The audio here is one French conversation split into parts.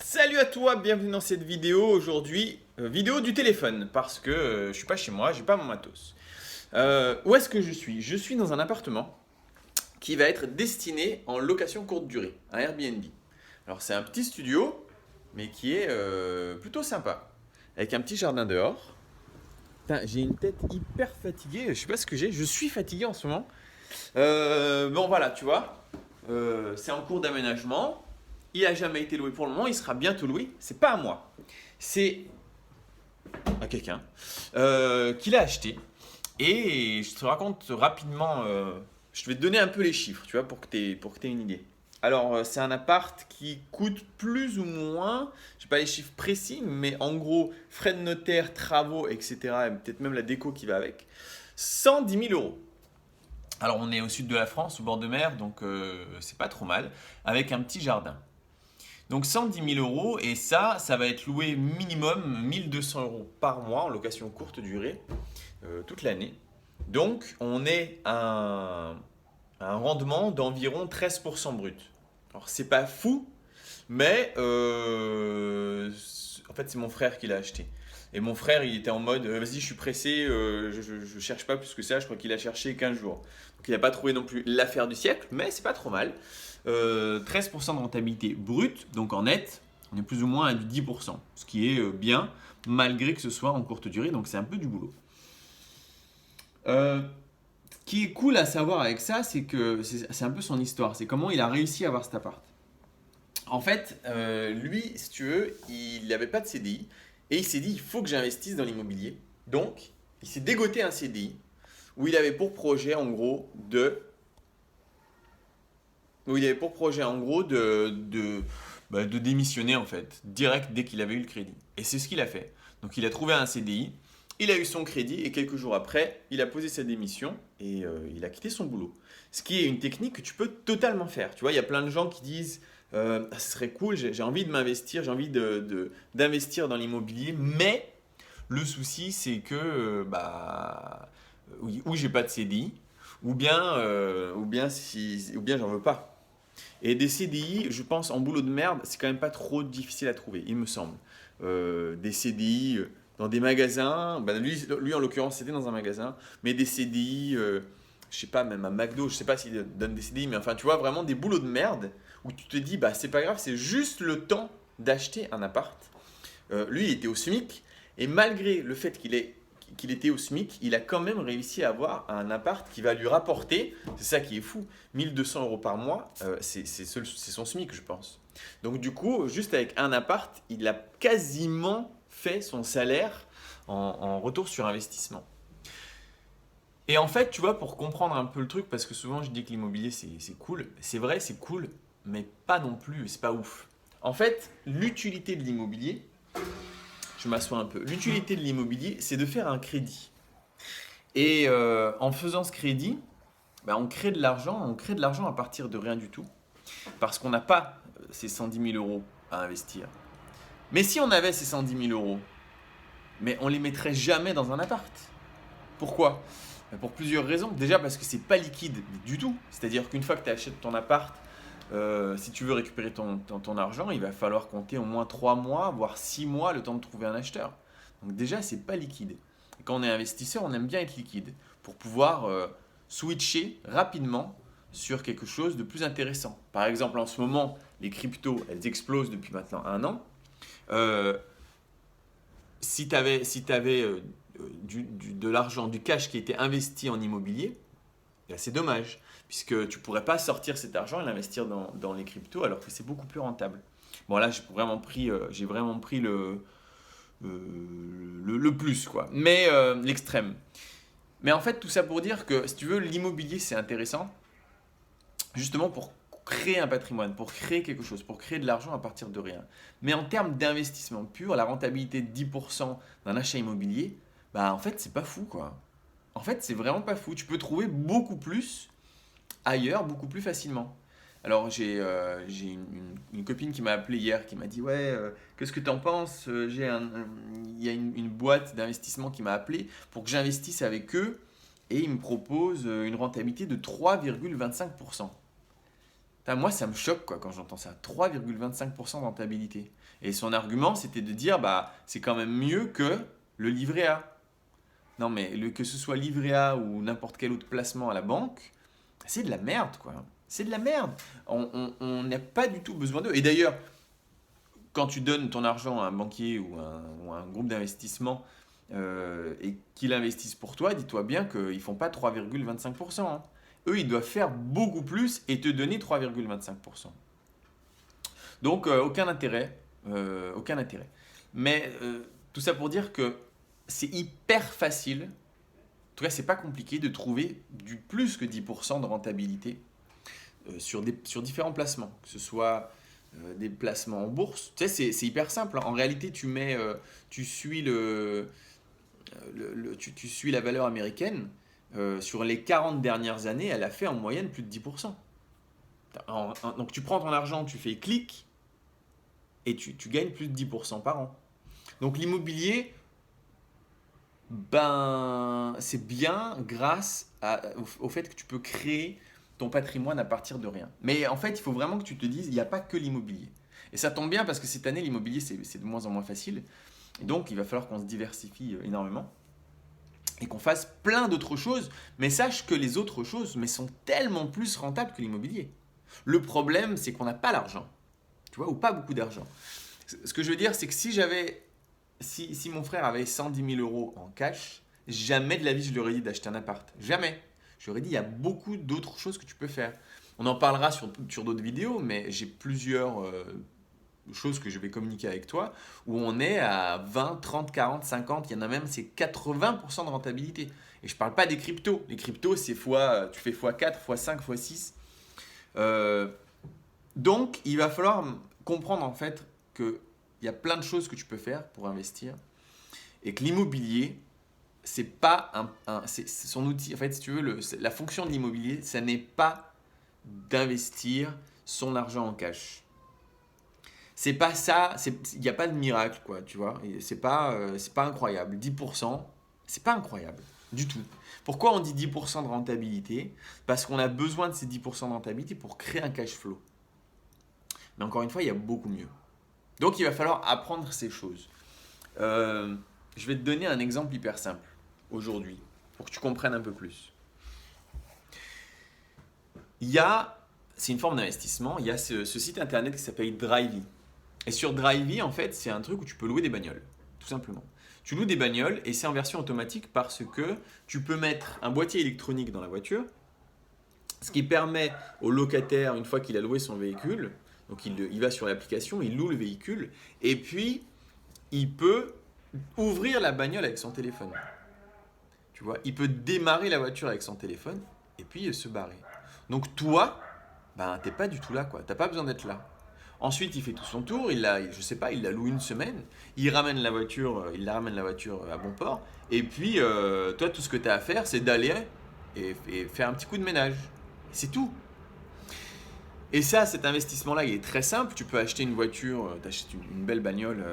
Salut à toi, bienvenue dans cette vidéo aujourd'hui, vidéo du téléphone, parce que je suis pas chez moi, j'ai pas mon matos. Où est-ce que je suis? Je suis dans un appartement qui va être destiné en location courte durée, un Airbnb. Alors c'est un petit studio, mais qui est plutôt sympa, avec un petit jardin dehors. Putain, j'ai une tête hyper fatiguée, je sais pas ce que j'ai, je suis fatigué en ce moment. Bon voilà, tu vois, c'est en cours d'aménagement. Il a jamais été loué pour le moment, il sera bientôt loué. C'est pas à moi, c'est à quelqu'un qui l'a acheté. Et je te raconte rapidement, je vais te donner un peu les chiffres, tu vois, pour que tu aies une idée. Alors, c'est un appart qui coûte plus ou moins, je n'ai pas les chiffres précis, mais en gros, frais de notaire, travaux, etc., et peut-être même la déco qui va avec, 110 000 euros. Alors, on est au sud de la France, au bord de mer, donc c'est pas trop mal, avec un petit jardin. Donc 110 000 euros et ça va être loué minimum 1200 euros par mois en location courte durée, toute l'année. Donc on est à un rendement d'environ 13% brut. Alors c'est pas fou, mais en fait c'est mon frère qui l'a acheté. Et mon frère il était en mode vas-y je suis pressé, je cherche pas plus que ça, je crois qu'il a cherché 15 jours. Donc il n'a pas trouvé non plus l'affaire du siècle, mais c'est pas trop mal. 13% de rentabilité brute, donc en net, on est plus ou moins à du 10%, ce qui est bien, malgré que ce soit en courte durée, donc c'est un peu du boulot. Ce qui est cool à savoir avec ça, c'est que c'est un peu son histoire, c'est comment il a réussi à avoir cet appart. En fait, lui, si tu veux, il n'avait pas de CDI, et il s'est dit, il faut que j'investisse dans l'immobilier. Donc, il s'est dégoté un CDI, où il avait pour projet, en gros, de démissionner en fait, direct dès qu'il avait eu le crédit. Et c'est ce qu'il a fait. Donc il a trouvé un CDI, il a eu son crédit et quelques jours après, il a posé sa démission et il a quitté son boulot. Ce qui est une technique que tu peux totalement faire. Tu vois, il y a plein de gens qui disent ah, ce serait cool, j'ai envie de m'investir, j'ai envie d'investir dans l'immobilier, mais le souci c'est que oui, ou j'ai pas de CDI, ou bien j'en veux pas. Et des CDI, je pense, en boulot de merde, c'est quand même pas trop difficile à trouver, il me semble. Des CDI dans des magasins, bah, lui en l'occurrence c'était dans un magasin, mais des CDI, je sais pas, même à McDo, je sais pas s'il donne des CDI, mais enfin tu vois vraiment des boulots de merde où tu te dis bah c'est pas grave, c'est juste le temps d'acheter un appart. Lui il était au SMIC et malgré le fait qu'il était au SMIC, il a quand même réussi à avoir un appart qui va lui rapporter, c'est ça qui est fou, 1200 euros par mois, c'est son SMIC, je pense. Donc, du coup, juste avec un appart, il a quasiment fait son salaire en retour sur investissement. Et en fait, tu vois, pour comprendre un peu le truc, parce que souvent je dis que l'immobilier c'est cool, c'est vrai, c'est cool, mais pas non plus, c'est pas ouf. En fait, l'utilité de l'immobilier, je m'assois un peu. L'utilité de l'immobilier, c'est de faire un crédit. Et en faisant ce crédit, bah, on crée de l'argent à partir de rien du tout, parce qu'on n'a pas ces 110 000 euros à investir. Mais si on avait ces 110 000 euros, mais on les mettrait jamais dans un appart. Pourquoi? Bah, pour plusieurs raisons. Déjà parce que c'est pas liquide du tout. C'est-à-dire qu'une fois que tu achètes ton appart, si tu veux récupérer ton argent, il va falloir compter au moins 3 mois, voire 6 mois le temps de trouver un acheteur. Donc déjà, c'est pas liquide. Et quand on est investisseur, on aime bien être liquide pour pouvoir switcher rapidement sur quelque chose de plus intéressant. Par exemple, en ce moment, les cryptos, elles explosent depuis maintenant un an. Euh, si tu avais, de l'argent, du cash qui était investi en immobilier, là, c'est dommage, puisque tu ne pourrais pas sortir cet argent et l'investir dans les cryptos alors que c'est beaucoup plus rentable. Bon, là, j'ai vraiment pris le plus, quoi. Mais l'extrême. Mais en fait, tout ça pour dire que si tu veux, l'immobilier, c'est intéressant, justement pour créer un patrimoine, pour créer quelque chose, pour créer de l'argent à partir de rien. Mais en termes d'investissement pur, la rentabilité de 10% d'un achat immobilier, bah en fait, c'est pas fou, quoi. En fait, c'est vraiment pas fou. Tu peux trouver beaucoup plus ailleurs, beaucoup plus facilement. Alors, j'ai une copine qui m'a appelé hier, qui m'a dit ouais, qu'est-ce que tu en penses? Il y a une boîte d'investissement qui m'a appelé pour que j'investisse avec eux et ils me proposent une rentabilité de 3,25%. Putain, moi, ça me choque quoi, quand j'entends ça. 3,25% de rentabilité. Et son argument, c'était de dire, bah, c'est quand même mieux que le livret A. Non, mais que ce soit livret A ou n'importe quel autre placement à la banque, c'est de la merde, quoi. C'est de la merde. On n'a pas du tout besoin d'eux. Et d'ailleurs, quand tu donnes ton argent à un banquier ou un groupe d'investissement et qu'ils investissent pour toi, dis-toi bien qu'ils ne font pas 3,25%. Hein. Eux, ils doivent faire beaucoup plus et te donner 3,25%. Donc, aucun intérêt. Aucun intérêt. Mais tout ça pour dire que c'est hyper facile, en tout cas, c'est pas compliqué de trouver du plus que 10% de rentabilité sur différents placements, que ce soit des placements en bourse. Tu sais, c'est hyper simple. Hein. En réalité, tu suis tu suis la valeur américaine. Sur les 40 dernières années, elle a fait en moyenne plus de 10%. Donc tu prends ton argent, tu fais clic et tu gagnes plus de 10% par an. Donc l'immobilier, ben, c'est bien grâce au fait que tu peux créer ton patrimoine à partir de rien. Mais en fait, il faut vraiment que tu te dises, il n'y a pas que l'immobilier. Et ça tombe bien parce que cette année, l'immobilier, c'est de moins en moins facile. Et donc, il va falloir qu'on se diversifie énormément et qu'on fasse plein d'autres choses. Mais sache que les autres choses sont tellement plus rentables que l'immobilier. Le problème, c'est qu'on n'a pas l'argent, tu vois, ou pas beaucoup d'argent. Ce que je veux dire, c'est que si mon frère avait 110 000 euros en cash, jamais de la vie je lui aurais dit d'acheter un appart. Jamais. Je lui aurais dit, il y a beaucoup d'autres choses que tu peux faire. On en parlera sur d'autres vidéos, mais j'ai plusieurs choses que je vais communiquer avec toi où on est à 20, 30, 40, 50, il y en a même, c'est 80% de rentabilité. Et je ne parle pas des cryptos. Les cryptos, c'est tu fais x4, x5, x6. Donc, il va falloir comprendre en fait qu'il y a plein de choses que tu peux faire pour investir et que l'immobilier, c'est pas c'est son outil. En fait, si tu veux, la fonction de l'immobilier, ça n'est pas d'investir son argent en cash. C'est pas ça, il n'y a pas de miracle, quoi, tu vois. C'est pas incroyable. 10%, c'est pas incroyable du tout. Pourquoi on dit 10% de rentabilité? Parce qu'on a besoin de ces 10% de rentabilité pour créer un cash flow. Mais encore une fois, il y a beaucoup mieux. Donc, il va falloir apprendre ces choses. Je vais te donner un exemple hyper simple aujourd'hui pour que tu comprennes un peu plus. C'est une forme d'investissement, il y a ce site internet qui s'appelle Drivey. Et sur Drivey, en fait, c'est un truc où tu peux louer des bagnoles, tout simplement. Tu loues des bagnoles et c'est en version automatique parce que tu peux mettre un boîtier électronique dans la voiture, ce qui permet au locataire, une fois qu'il a loué son véhicule, donc il va sur l'application, il loue le véhicule et puis il peut ouvrir la bagnole avec son téléphone. Tu vois, il peut démarrer la voiture avec son téléphone et puis se barrer. Donc toi, ben, t'es pas du tout là, quoi. T'as pas besoin d'être là. Ensuite, il fait tout son tour, il la loue une semaine, il la ramène la voiture à bon port, et puis toi, tout ce que tu as à faire, c'est d'aller et faire un petit coup de ménage. C'est tout. Et ça, cet investissement-là, il est très simple. Tu peux acheter une voiture, t'achètes une belle bagnole,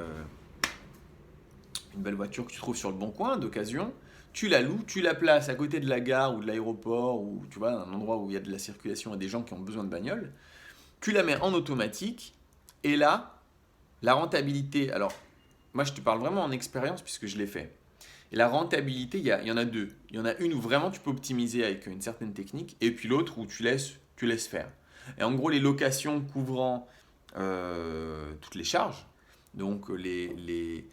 une belle voiture que tu trouves sur le bon coin d'occasion. Tu la loues, tu la places à côté de la gare ou de l'aéroport ou tu vois, un endroit où il y a de la circulation et des gens qui ont besoin de bagnole. Tu la mets en automatique et là, la rentabilité, alors moi je te parle vraiment en expérience puisque je l'ai fait. Et la rentabilité, il y en a deux. Il y en a une où vraiment tu peux optimiser avec une certaine technique et puis l'autre où tu laisses faire. Et en gros, les locations couvrant toutes les charges, donc les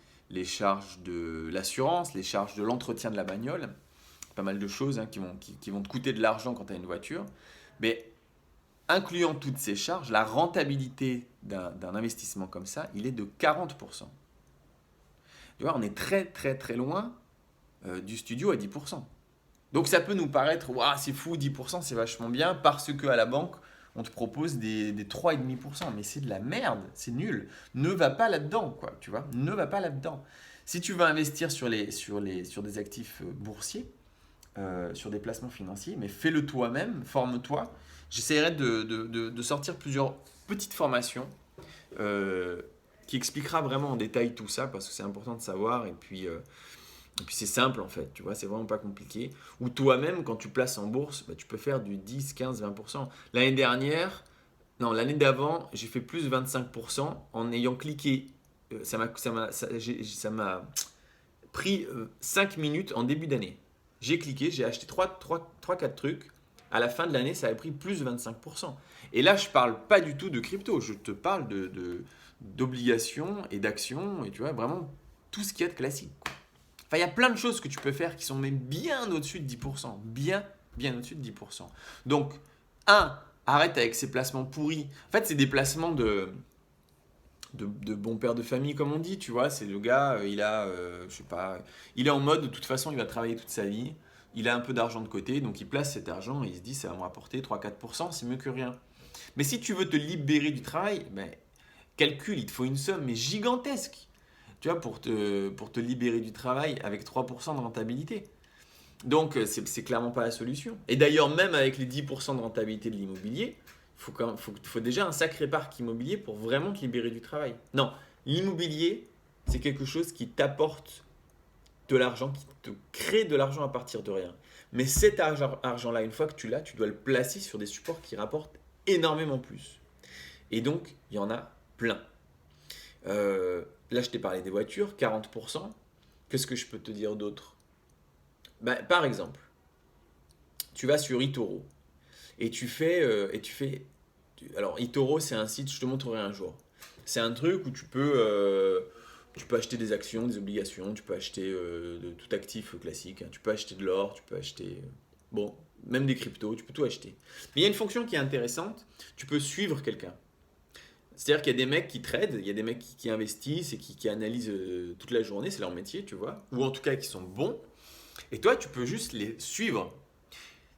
charges de l'assurance, les charges de l'entretien de la bagnole, pas mal de choses hein, qui vont te coûter de l'argent quand tu as une voiture, mais incluant toutes ces charges, la rentabilité d'un investissement comme ça, il est de 40%. Tu vois, on est très très très loin du studio à 10%. Donc ça peut nous paraître, waouh, c'est fou, 10%, c'est vachement bien, parce qu'à la banque, on te propose des 3,5%. Mais c'est de la merde, c'est nul. Ne va pas là-dedans, quoi, tu vois. Ne va pas là-dedans. Si tu veux investir sur des actifs boursiers, sur des placements financiers, mais fais-le toi-même, forme-toi. J'essaierai de sortir plusieurs petites formations qui expliquera vraiment en détail tout ça, parce que c'est important de savoir, et puis c'est simple en fait, tu vois, c'est vraiment pas compliqué. Ou toi-même, quand tu places en bourse, bah, tu peux faire du 10, 15, 20%. L'année dernière, Non, l'année d'avant, j'ai fait plus 25% en ayant cliqué. Ça m'a pris 5 minutes en début d'année. J'ai cliqué, j'ai acheté 4 trucs. À la fin de l'année, ça a pris plus 25%. Et là, je ne parle pas du tout de crypto, je te parle d'obligations et d'actions, et tu vois, vraiment tout ce qu'il y a de classique, quoi. Enfin, il y a plein de choses que tu peux faire qui sont même bien au-dessus de 10%. Bien au-dessus de 10%. Donc, arrête avec ces placements pourris. En fait, c'est des placements de bon père de famille, comme on dit, tu vois. C'est le gars, je sais pas, il est en mode, de toute façon, il va travailler toute sa vie. Il a un peu d'argent de côté, donc il place cet argent et il se dit, ça va me rapporter 3-4%, c'est mieux que rien. Mais si tu veux te libérer du travail, ben, calcule, il te faut une somme, mais gigantesque, tu vois, pour te libérer du travail avec 3% de rentabilité. Donc, c'est clairement pas la solution. Et d'ailleurs, même avec les 10% de rentabilité de l'immobilier, faut déjà un sacré parc immobilier pour vraiment te libérer du travail. Non, l'immobilier, c'est quelque chose qui t'apporte de l'argent, qui te crée de l'argent à partir de rien. Mais cet argent-là, une fois que tu l'as, tu dois le placer sur des supports qui rapportent énormément plus. Et donc, il y en a plein. Là, je t'ai parlé des voitures, 40%. Qu'est-ce que je peux te dire d'autre? Ben, par exemple, tu vas sur eToro et alors eToro, c'est un site, je te montrerai un jour. C'est un truc où tu peux acheter des actions, des obligations, tu peux acheter de tout actif classique, hein. Tu peux acheter de l'or, tu peux acheter, bon, même des cryptos, tu peux tout acheter. Mais il y a une fonction qui est intéressante, tu peux suivre quelqu'un. C'est-à-dire qu'il y a des mecs qui tradent, il y a des mecs qui investissent et qui analysent toute la journée, c'est leur métier, tu vois, ou en tout cas qui sont bons. Et toi, tu peux juste les suivre.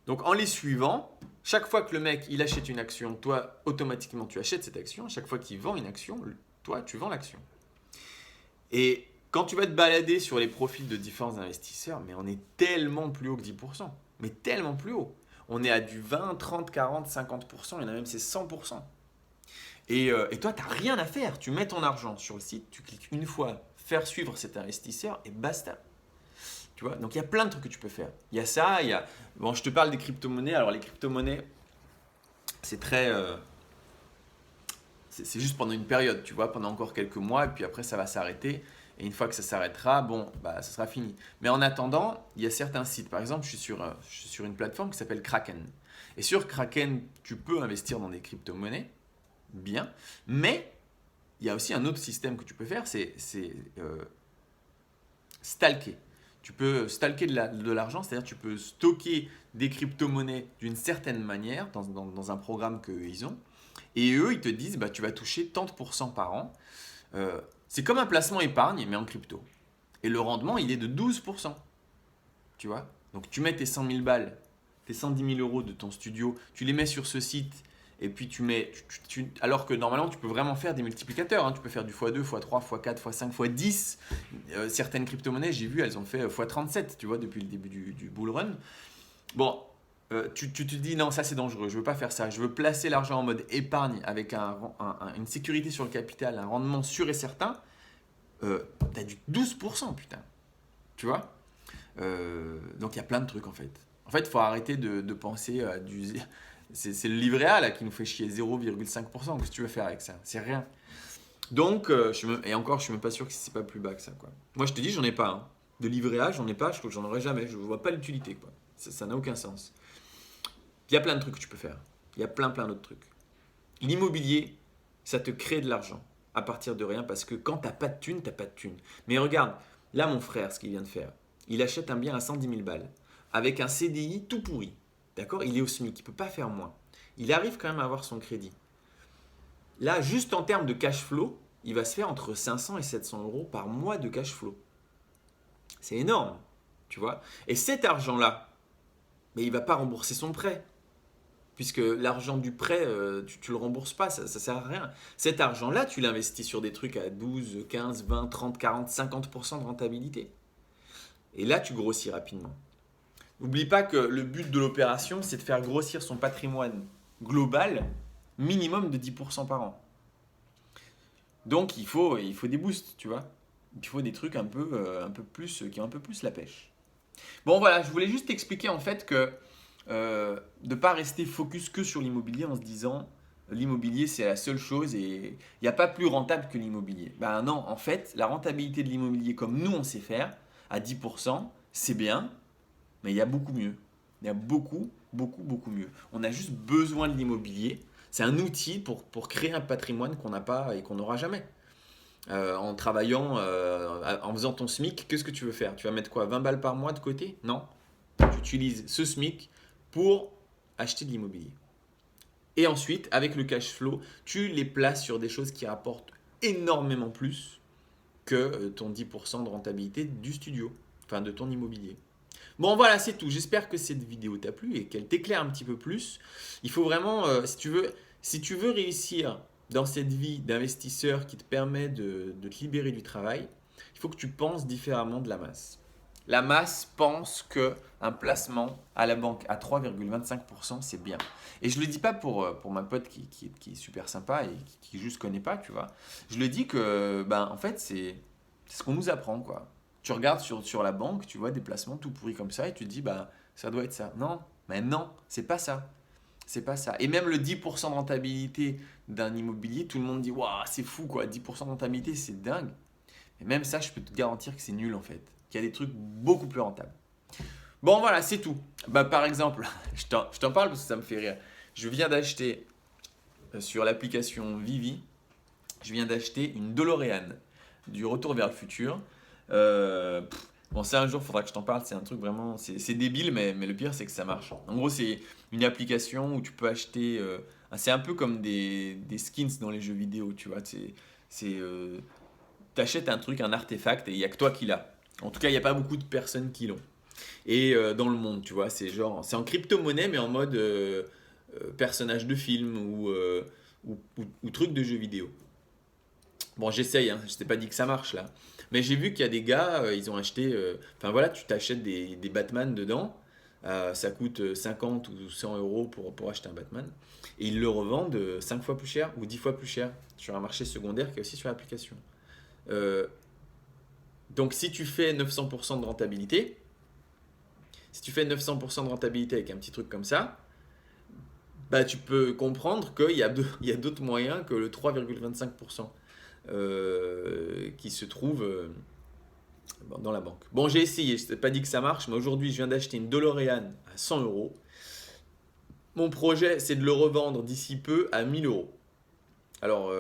Donc en les suivant, chaque fois que le mec il achète une action, toi automatiquement tu achètes cette action. Chaque fois qu'il vend une action, toi tu vends l'action. Et quand tu vas te balader sur les profils de différents investisseurs, mais on est tellement plus haut que 10%. Mais tellement plus haut. On est à du 20, 30, 40, 50%, il y en a même c'est 100%. Et toi, tu n'as rien à faire. Tu mets ton argent sur le site, tu cliques une fois, faire suivre cet investisseur et basta. Tu vois, donc il y a plein de trucs que tu peux faire. Il y a ça, bon, je te parle des crypto-monnaies. Alors les crypto-monnaies, c'est très, c'est juste pendant une période, tu vois, pendant encore quelques mois, et puis après ça va s'arrêter. Et une fois que ça s'arrêtera, bon, bah ça sera fini. Mais en attendant, il y a certains sites. Par exemple, je suis sur une plateforme qui s'appelle Kraken. Et sur Kraken, tu peux investir dans des crypto-monnaies, bien. Mais il y a aussi un autre système que tu peux faire, c'est stalker. Tu peux stalker de l'argent, c'est-à-dire tu peux stocker des crypto-monnaies d'une certaine manière dans un programme qu'ils ont. Et eux, ils te disent, bah, tu vas toucher tant de pourcents par an. C'est comme un placement épargne, mais en crypto. Et le rendement, il est de 12%. Tu vois? Donc tu mets tes 100 000 balles, tes 110 000 euros de ton studio, tu les mets sur ce site, et puis tu mets. Alors que normalement, tu peux vraiment faire des multiplicateurs, hein. Tu peux faire du x2, x3, x4, x5, x10. Certaines crypto-monnaies, j'ai vu, elles ont fait x37, tu vois, depuis le début du bull run. Bon, tu te dis non, ça c'est dangereux, je ne veux pas faire ça. Je veux placer l'argent en mode épargne avec une sécurité sur le capital, un rendement sûr et certain. Tu as du 12%, putain. Tu vois? Donc il y a plein de trucs en fait. En fait, il faut arrêter de penser à du. C'est le livret A là qui nous fait chier 0,5%. Qu'est-ce que tu veux faire avec ça? C'est rien. Donc, et encore, je suis même pas sûr que c'est pas plus bas que ça, quoi. Moi, je te dis, j'en ai pas, hein. De livret A, j'en ai pas, je trouve que j'en aurai jamais. Je vois pas l'utilité, quoi. Ça n'a aucun sens. Il y a plein de trucs que tu peux faire. Il y a plein d'autres trucs. L'immobilier, ça te crée de l'argent à partir de rien parce que quand t'as pas de thune, t'as pas de thune. Mais regarde, là, mon frère, ce qu'il vient de faire, il achète un bien à 110 000 balles avec un CDI tout pourri. D'accord? Il est au SMIC, il ne peut pas faire moins. Il arrive quand même à avoir son crédit. Là, juste en termes de cash flow, il va se faire entre 500 et 700 euros par mois de cash flow. C'est énorme, tu vois. Et cet argent-là, mais il ne va pas rembourser son prêt. Puisque l'argent du prêt, tu ne le rembourses pas, ça ne sert à rien. Cet argent-là, tu l'investis sur des trucs à 12, 15, 20, 30, 40, 50% de rentabilité. Et là, tu grossis rapidement. N'oublie pas que le but de l'opération, c'est de faire grossir son patrimoine global minimum de 10% par an. Donc, il faut des boosts, tu vois. Il faut des trucs un peu plus, qui ont un peu plus la pêche. Bon, voilà, je voulais juste t'expliquer en fait que de ne pas rester focus que sur l'immobilier en se disant l'immobilier c'est la seule chose et il n'y a pas plus rentable que l'immobilier. Ben non, en fait, la rentabilité de l'immobilier comme nous on sait faire, à 10%, c'est bien, mais il y a beaucoup mieux. Il y a beaucoup, beaucoup, beaucoup mieux. On a juste besoin de l'immobilier. C'est un outil pour créer un patrimoine qu'on n'a pas et qu'on n'aura jamais. En travaillant, en faisant ton SMIC, qu'est-ce que tu veux faire? Tu vas mettre quoi? 20 balles par mois de côté? Non. Tu utilises ce SMIC pour acheter de l'immobilier. Et ensuite, avec le cash flow, tu les places sur des choses qui rapportent énormément plus que ton 10% de rentabilité du studio, enfin de ton immobilier. Bon voilà, c'est tout. J'espère que cette vidéo t'a plu et qu'elle t'éclaire un petit peu plus. Il faut vraiment, si tu veux réussir dans cette vie d'investisseur qui te permet de te libérer du travail, il faut que tu penses différemment de la masse. La masse pense qu'un placement à la banque à 3,25%, c'est bien. Et je ne le dis pas pour ma pote qui est super sympa et qui juste connaît pas, tu vois. Je le dis que, ben, en fait, c'est ce qu'on nous apprend, quoi. Tu regardes sur la banque, tu vois des placements tout pourris comme ça et tu te dis, bah, ça doit être ça. Non, mais non, c'est pas ça. C'est pas ça. Et même le 10% de rentabilité d'un immobilier, tout le monde dit, waouh, c'est fou, quoi. 10% de rentabilité, c'est dingue. Et même ça, je peux te garantir que c'est nul, en fait. Qu'il y a des trucs beaucoup plus rentables. Bon, voilà, c'est tout. Bah, par exemple, je t'en parle parce que ça me fait rire. Je viens d'acheter sur l'application Vivi, je viens d'acheter une DeLorean du Retour vers le futur. Bon, ça un jour, il faudra que je t'en parle. C'est un truc vraiment, c'est débile, mais le pire, c'est que ça marche. En gros, c'est une application où tu peux acheter. C'est un peu comme des skins dans les jeux vidéo, tu vois. T'achètes un truc, un artefact, et il n'y a que toi qui l'as. En tout cas, il n'y a pas beaucoup de personnes qui l'ont. Et dans le monde, tu vois, c'est en crypto-monnaie, mais en mode personnage de film ou truc de jeu vidéo. Bon, j'essaye, hein, je t'ai pas dit que ça marche là. Mais j'ai vu qu'il y a des gars, ils ont acheté. Enfin voilà, tu t'achètes des Batman dedans. Ça coûte 50 ou 100 euros pour acheter un Batman. Et ils le revendent 5 fois plus cher ou 10 fois plus cher sur un marché secondaire qui est aussi sur l'application. Euh, donc si tu fais 900% de rentabilité, si tu fais 900% de rentabilité avec un petit truc comme ça, bah, tu peux comprendre qu'il y a d'autres moyens que le 3,25% qui se trouve dans la banque. Bon, j'ai essayé, je ne t'ai pas dit que ça marche, mais aujourd'hui, je viens d'acheter une DeLorean à 100 euros. Mon projet, c'est de le revendre d'ici peu à 1000 euros. Alors,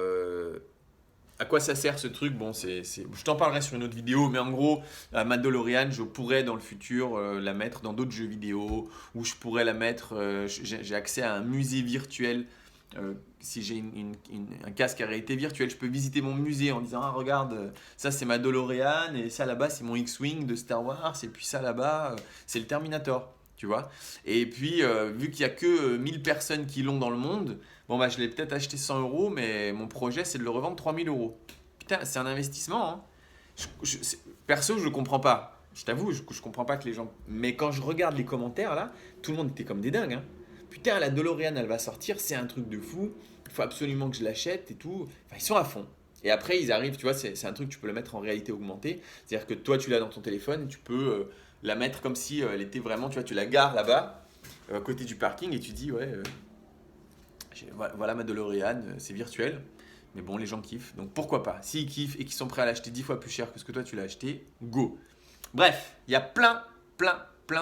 à quoi ça sert ce truc? Bon, je t'en parlerai sur une autre vidéo, mais en gros, ma DeLorean, je pourrais dans le futur la mettre dans d'autres jeux vidéo, ou je pourrais la mettre, j'ai accès à un musée virtuel. Si j'ai un casque à réalité virtuelle, je peux visiter mon musée en disant, ah regarde, ça c'est ma DeLorean, et ça là-bas c'est mon X-Wing de Star Wars, et puis ça là-bas c'est le Terminator, tu vois. Et puis, vu qu'il n'y a que 1000 personnes qui l'ont dans le monde, bon bah je l'ai peut-être acheté 100 euros, mais mon projet c'est de le revendre 3000 euros. Putain, c'est un investissement, hein. Perso, je ne comprends pas. Je t'avoue, je ne comprends pas que les gens. Mais quand je regarde les commentaires là, tout le monde était comme des dingues, hein. Putain, la DeLorean elle va sortir, c'est un truc de fou. Il faut absolument que je l'achète et tout. Enfin, ils sont à fond. Et après, ils arrivent, tu vois, c'est un truc, tu peux le mettre en réalité augmentée. C'est-à-dire que toi, tu l'as dans ton téléphone et tu peux la mettre comme si elle était vraiment, tu vois, tu la gares là-bas, à côté du parking, et tu dis, ouais, voilà ma DeLorean, c'est virtuel. Mais bon, les gens kiffent, donc pourquoi pas? S'ils kiffent et qu'ils sont prêts à l'acheter 10 fois plus cher que ce que toi tu l'as acheté, go. Bref, il y a plein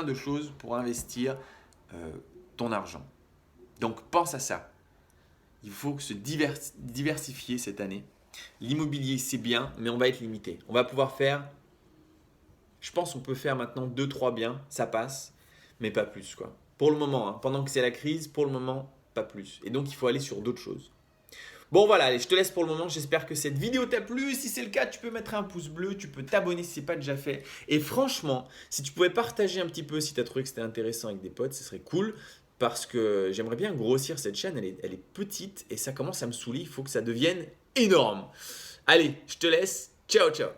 de choses pour investir ton argent. Donc pense à ça. Il faut se diversifier cette année. L'immobilier, c'est bien, mais on va être limité. On va pouvoir faire, je pense qu'on peut faire maintenant 2-3 biens, ça passe, mais pas plus, quoi. Pour le moment, hein, pendant que c'est la crise, pour le moment, pas plus. Et donc, il faut aller sur d'autres choses. Bon voilà, allez, je te laisse pour le moment. J'espère que cette vidéo t'a plu. Si c'est le cas, tu peux mettre un pouce bleu, tu peux t'abonner si ce n'est pas déjà fait. Et franchement, si tu pouvais partager un petit peu, si tu as trouvé que c'était intéressant avec des potes, ce serait cool. Parce que j'aimerais bien grossir cette chaîne. Elle est petite et ça commence à me saouler. Il faut que ça devienne énorme. Allez, je te laisse. Ciao, ciao.